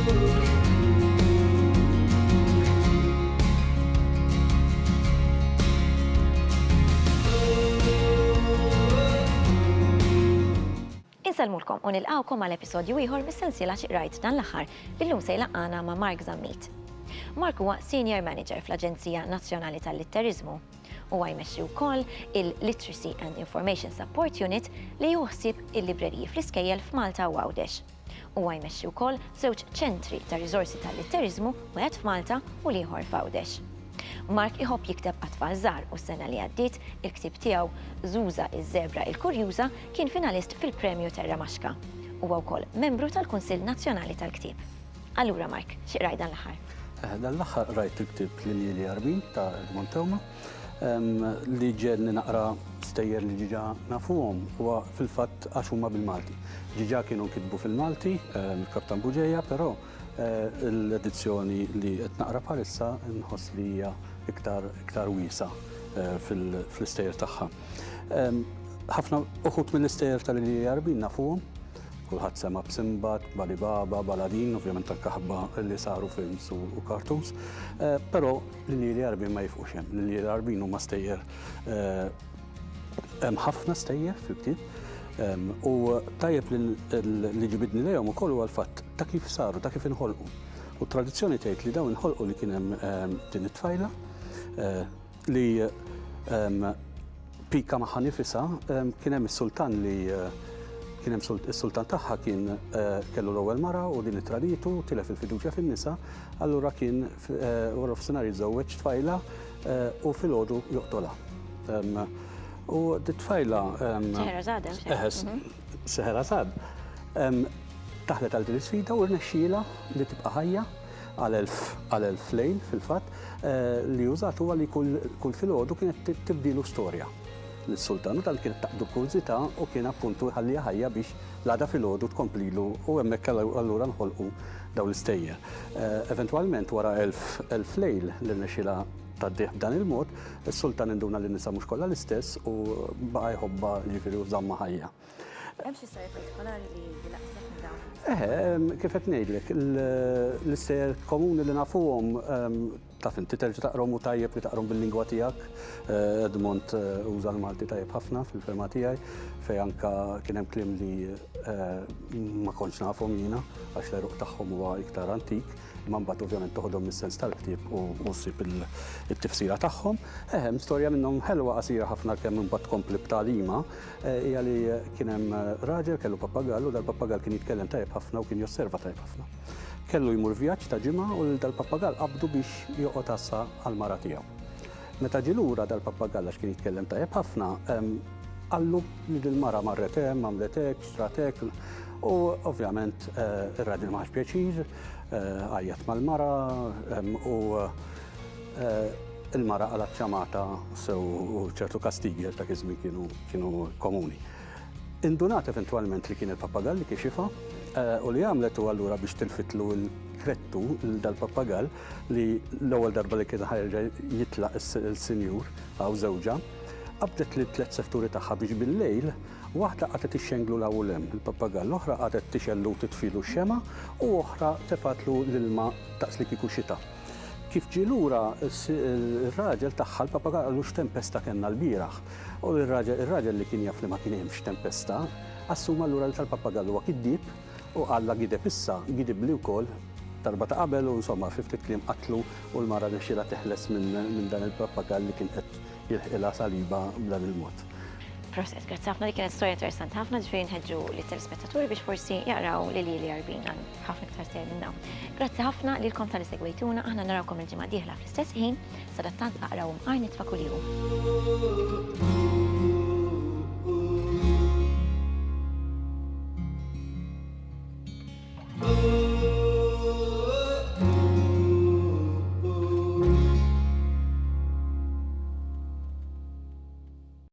Inselmulkom u nilqawkom għal episodju ieħor mis-sensiela xi qrajt dan l-aħħar illum se jlaqgħana ma' Mark Zammit. Mark huwa Senior Manager fl-Aġenzija Nazzjonali tal-Litterizmu u jmexxi wkoll il-Literacy and Information Support Unit li joħsib il-libreriji fl-iskejjel f'Malta u Għawdex. U jmexxi wkoll żewġ ċentri ta' riżorsi tal-litterizmu wieħed f'Malta u ieħor f'Għawdex. Mark iħobb jikteb għatfall żgħar u s-sena li għaddiet il-ktib tiegħu Zuza iż-Żebra il-Kurjuża kien finalist fil-Premju Terra Maxka. Huwa wkoll membru tal-Kunsill Nazzjonali tal-Ktieb. Allura Mark, xi qrajt dan l-aħħar? Dan l-aħħar rajt il-ktieb Lili Arbin ta' Edmond Tewma li ġenni naqra stejjer li ġiġa nafuhom huwa fil-fatt għax huma bil-Malti. Ġiġa kienu kitbu fil-Malti, il-Kaptan Buġeja, però l-edizzjoni li qed naqra bħalissa nħoss li hija iktar wiesa fl-istejjer tagħha. Ħafna uħud mill-istejjer tal-Lili Arbin nafuhom, kulħadd sema b'Simbad, Balibaba, Baladin, ovvjament anke ħabba li saru films u cartoons, però Lili Arbin ma jifqux hemm. Lili Arbin huma stejjer hemm ħafna stejjer fil-ktieb u tajjeb li ġibidni lejhom ukoll huwa l-fatt ta' kif saru, ta' kif inħolqu. U tradizzjoni tgħid li dawn inħolqu li kien hemm din it-tfajla li pika magħha nifisha kien hemm is-sultan li kien hemm is-sultan tagħha kien kellu l-ewwel mara u din it-traditu tilef il-fiduċja fin-nisa, allura kien wara f'sinar jiżżewweġ tfajla u filgħodu joqtolha. U dit-tfajla Scheherazade taħlet għal din is-sfida u rnexxiela li tibqa' ħajja għal elf lejl fil-fatt li użat huwa li kull filgħodu kienet tibdilu storja l-sultan u tal kienet taqdu kurzita u kien appuntu ħallija ħajja biex l-għada filgħodu tkomplilu u hemmhekk allura nħolqu dawn l-istejjer. Eventwalment wara elf lejl li rnexxiela tgħaddih b'dan il-mod, is-sultan induna li nisa mhux kollha l-istess u baqa' jħobba ġifieri u żamma ħajja. Hemm xi storja partikolari li laqsek minn dawn? Kif qed ngħidlek, l-istejjer komuni li nafuhom taf inti terġa' taqrom u tajjeb li taqrom bil-lingwa tiegħek. Edmond uża l-Malti tajjeb ħafna fil-ferma tiegħi fejn anke kien hemm kliem li ma kontx nafhom jiena għax l-eruq tagħhom huwa iktar antik, imma mbagħad ovvjament toħodhom mis-sens tal-ktieb u ssib it-tifsira tagħhom. Hemm storja minnhom ħelwa qasira ħafna kemm imbagħad tkompli b'tagħlima hija li kien hemm raġel kellu pappagall u dal-pappagall kien jitkellem tajjeb ħafna u kien josserva tajjeb ħafna. Kellu jmur vjaġġ ta' ġimgħa u dal-pappagall qabdu biex joqgħod assa għall-mara tiegħu. Meta ġie lura dal-pappagall għax kien jitkellem tajjeb ħafna, qallu li l-mara marret hemm, għamlet hekk, xtrat hekk, u ovvjament ir-raġel ma ħax pjaċir, għajjat mal-mara u il-mara qalat ċamata sew u ċertu kastigi ta' kizmi kienu komuni. Indunat eventwalment li kien il-pappagall li kixifha u li għamlet u allura biex tilfitlu l-krettu dal-pappagall li l-ewwel darba li kien ħajrġa' jitlaq il-sinjur għaw żewġa, qabdet li t-tlet sefturi tagħha biex bil-lejl waħda qatet ixxenglu l-ewwel il-pappagall, l-oħra qatet tixellu titfilu x-xema u oħra tefatlu l-ilma taqs li kieku xita. Kif ġie lura ir-raġel tagħha l-pappagall qallu x'tempesta kellna l-bieraħ u ir-raġel li kien jaf li ma kien hemmx tempesta assuma allura li tal-pappagall huwa kiddieb u qalla gideb issa gidib li wkoll darba ta' qabel u insomma fi ftit kliem qatlu u l-mara nexxiela teħles minn dan il-pappagall li kien qed jilħqilha saliba b'dan il-mod. Proset, grazzi ħafna, dik kienet storja interessanti ħafna ġifieri nħeġġu lit-telespettaturi biex forsi jaqraw Lili Arbin għal ħafna iktar stejjer minn dawn. Grazzi ħafna lilkom tal-li segwejtuna, aħna narawkom il-ġimgħa d-dieħla fl-istess ħin, sadattant aqrawhom Arnit Fakuliu.